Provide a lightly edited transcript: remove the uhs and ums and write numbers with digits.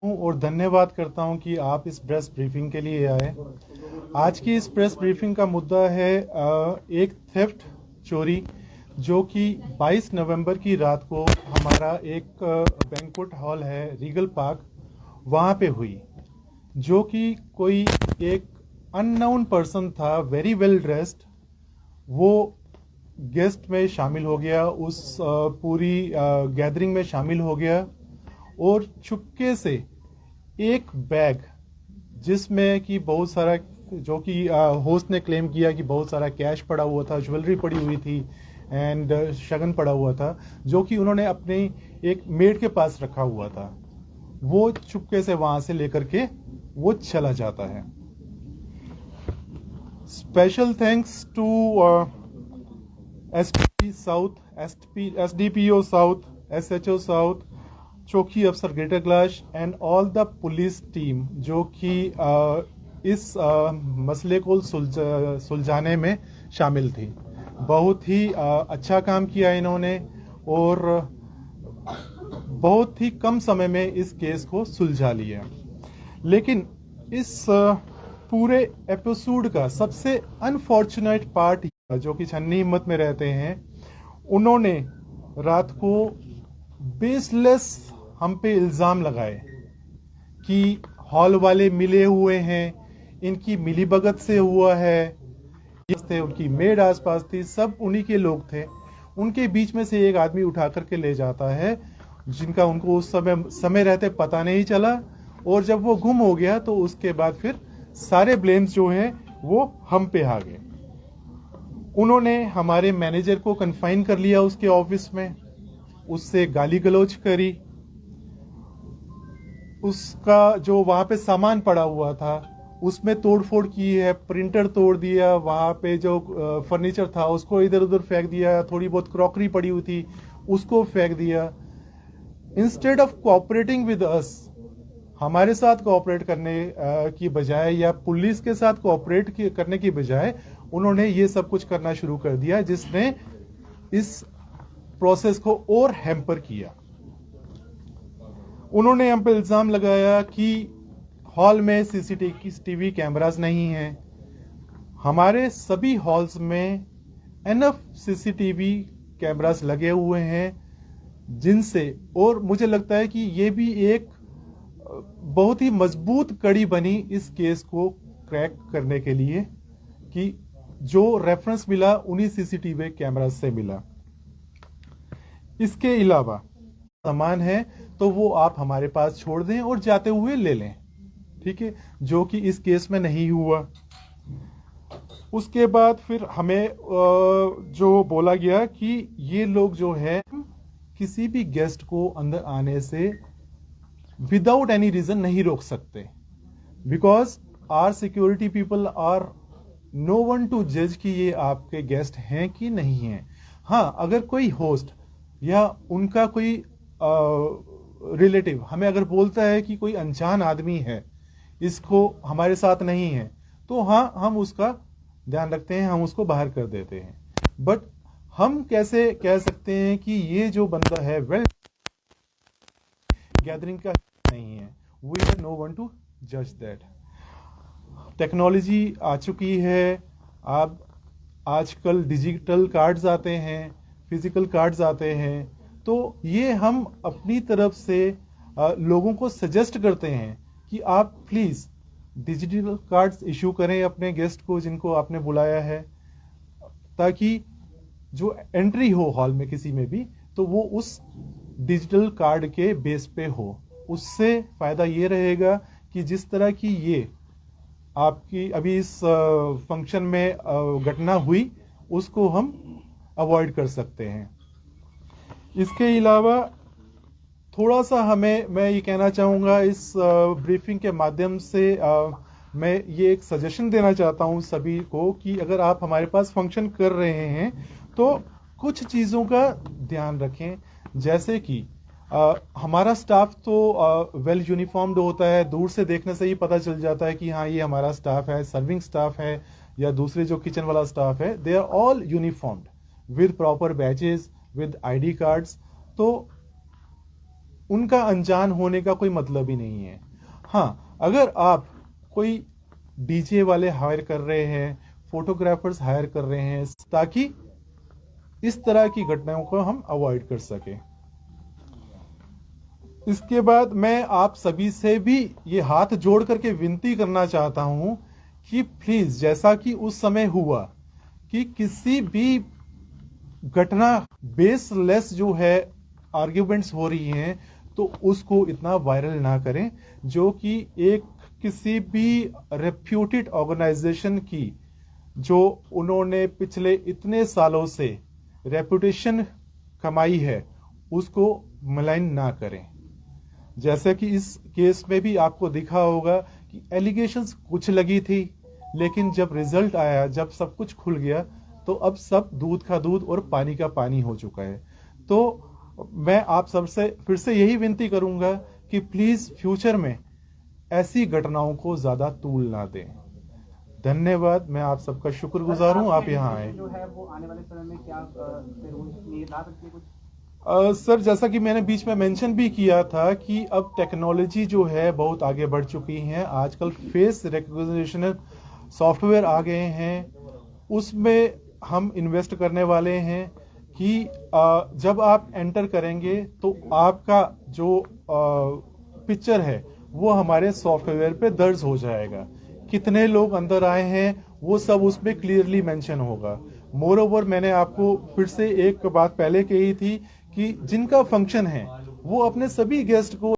हूं और धन्यवाद करता हूं कि आप इस प्रेस ब्रीफिंग के लिए आए। आज की इस प्रेस ब्रीफिंग का मुद्दा है एक थेफ्ट चोरी जो कि 22 नवंबर की रात को हमारा एक बैंक्वेट हॉल है रीगल पार्क, वहां पे हुई, जो कि कोई एक अननोन पर्सन था, वेरी वेल ड्रेस्ड। वो गेस्ट में शामिल हो गया, उस पूरी गैदरिंग में शामिल हो गया और चुपके से एक बैग जिसमें कि बहुत सारा, जो कि होस्ट ने क्लेम किया कि बहुत सारा कैश पड़ा हुआ था, ज्वेलरी पड़ी हुई थी एंड शगन पड़ा हुआ था, जो कि उन्होंने अपने एक मेड के पास रखा हुआ था, वो चुपके से वहां से लेकर के वो चला जाता है। Special thanks to SP south, SDPO south, SHO south, चौकी अफसर Greater Kailash and all the police team जो कि इस मसले को सुलझाने में शामिल थी। बहुत ही अच्छा काम किया इन्होंने और बहुत ही कम समय में इस केस को सुलझा लिया। लेकिन इस पूरे एपिसोड का सबसे अनफॉर्चुनेट पार्ट जो कि छन्नी हिम्मत में रहते हैं, उन्होंने रात को बेसलेस हम पे इल्जाम लगाए कि हॉल वाले मिले हुए हैं, इनकी मिलीभगत से हुआ है, उनकी मेड आसपास थी, सब उन्हीं के लोग थे। उनके बीच में से एक आदमी उठा करके ले जाता है जिनका उनको उस समय रहते पता नहीं चला, और जब वो गुम हो गया तो उसके बाद फिर सारे ब्लेम्स जो हैं वो हम पे आ गए। उन्होंने हमारे मैनेजर को कन्फाइन कर लिया उसके ऑफिस में, उससे गाली गलौज करी, उसका जो वहां पे सामान पड़ा हुआ था उसमें तोड़फोड़ की है, प्रिंटर तोड़ दिया, वहां पे जो फर्नीचर था उसको इधर उधर फेंक दिया, थोड़ी बहुत क्रॉकरी पड़ी हुई थी उसको फेंक दिया। Instead of cooperating with us, हमारे साथ कोऑपरेट करने की बजाय या पुलिस के साथ कोऑपरेट करने की बजाय उन्होंने ये सब कुछ करना शुरू कर दिया, जिसने इस प्रोसेस को और हैम्पर किया। उन्होंने हम पे इल्जाम लगाया कि हॉल में सीसीटीवी कैमरास नहीं हैं। हमारे सभी हॉल्स में एनफ सीसीटीवी कैमरास लगे हुए हैं, जिनसे, और मुझे लगता है कि ये भी एक बहुत ही मजबूत कड़ी बनी इस केस को क्रैक करने के लिए, कि जो रेफरेंस मिला उन्हीं सीसीटीवी कैमरास से मिला। इसके अलावा सामान है तो वो आप हमारे पास छोड़ दें और जाते हुए ले लें, ठीक है, जो कि इस केस में नहीं हुआ। उसके बाद फिर हमें जो बोला गया कि ये लोग जो है किसी भी गेस्ट को अंदर आने से विदाउट एनी रीजन नहीं रोक सकते, because our security people are no one to जज कि ये आपके गेस्ट हैं कि नहीं हैं। हाँ, अगर कोई होस्ट या उनका कोई रिलेटिव हमें अगर बोलता है कि कोई अनजान आदमी है, इसको हमारे साथ नहीं है, तो हाँ, हम उसका ध्यान रखते हैं, हम उसको बाहर कर देते हैं। बट हम कैसे कह सकते हैं कि ये जो बंदा है वेल गैदरिंग का नहीं है? We have no one to जज दैट। टेक्नोलॉजी आ चुकी है, आप आजकल डिजिटल कार्ड्स आते हैं, फिजिकल कार्ड्स आते हैं, तो ये हम अपनी तरफ से लोगों को सजेस्ट करते हैं कि आप प्लीज डिजिटल कार्ड्स इशू करें अपने गेस्ट को जिनको आपने बुलाया है, ताकि जो एंट्री हो हॉल में किसी में भी तो वो उस डिजिटल कार्ड के बेस पे हो। उससे फायदा ये रहेगा कि जिस तरह की ये आपकी अभी इस फंक्शन में घटना हुई उसको हम अवॉइड कर सकते हैं। इसके अलावा थोड़ा सा मैं ये कहना चाहूँगा इस ब्रीफिंग के माध्यम से, मैं ये एक सजेशन देना चाहता हूँ सभी को कि अगर आप हमारे पास फंक्शन कर रहे हैं तो कुछ चीज़ों का ध्यान रखें। जैसे कि हमारा स्टाफ तो वेल यूनिफॉर्म्ड होता है, दूर से देखने से ही पता चल जाता है कि हाँ ये हमारा स्टाफ है, सर्विंग स्टाफ है या दूसरे जो किचन वाला स्टाफ है, they are all uniformed with proper badges, with ID cards. तो उनका अनजान होने का कोई मतलब ही नहीं है। हाँ, अगर आप कोई डीजे वाले हायर कर रहे हैं, फोटोग्राफर्स हायर कर रहे हैं, ताकि इस तरह की घटनाओं को हम अवॉइड कर सकें। इसके बाद मैं आप सभी से भी ये हाथ जोड़ करके विनती करना चाहता हूं कि प्लीज, जैसा कि उस समय हुआ कि किसी भी घटना बेसलेस जो है आर्ग्यूमेंट्स हो रही हैं, तो उसको इतना वायरल ना करें, जो कि एक किसी भी रेप्यूटेड ऑर्गेनाइजेशन की, जो उन्होंने पिछले इतने सालों से रेपुटेशन कमाई है, उसको मलाइन ना करें। जैसे कि इस केस में भी आपको दिखा होगा कि एलिगेशंस कुछ लगी थी, लेकिन जब रिजल्ट आया, जब सब कुछ खुल गया, तो अब सब दूध का दूध और पानी का पानी हो चुका है। तो मैं आप सबसे फिर से यही विनती करूंगा कि प्लीज फ्यूचर में ऐसी घटनाओं को ज्यादा तूल ना दें। धन्यवाद, मैं आप सबका शुक्रगुजार हूं, आप यहाँ आए। जो है वो आने वाले समय में क्या ला सकती है कुछ? सर, जैसा कि मैंने बीच में मेंशन भी किया था कि अब टेक्नोलॉजी जो है बहुत आगे बढ़ चुकी है। आजकल फेस रिकग्निशन सॉफ्टवेयर आ गए हैं, उसमें हम इन्वेस्ट करने वाले हैं कि जब आप एंटर करेंगे तो आपका जो पिक्चर है वो हमारे सॉफ्टवेयर पे दर्ज हो जाएगा। कितने लोग अंदर आए हैं वो सब उसमें क्लियरली मेंशन होगा। मोर ओवर, मैंने आपको फिर से एक बात पहले कही थी कि जिनका फंक्शन है वो अपने सभी गेस्ट को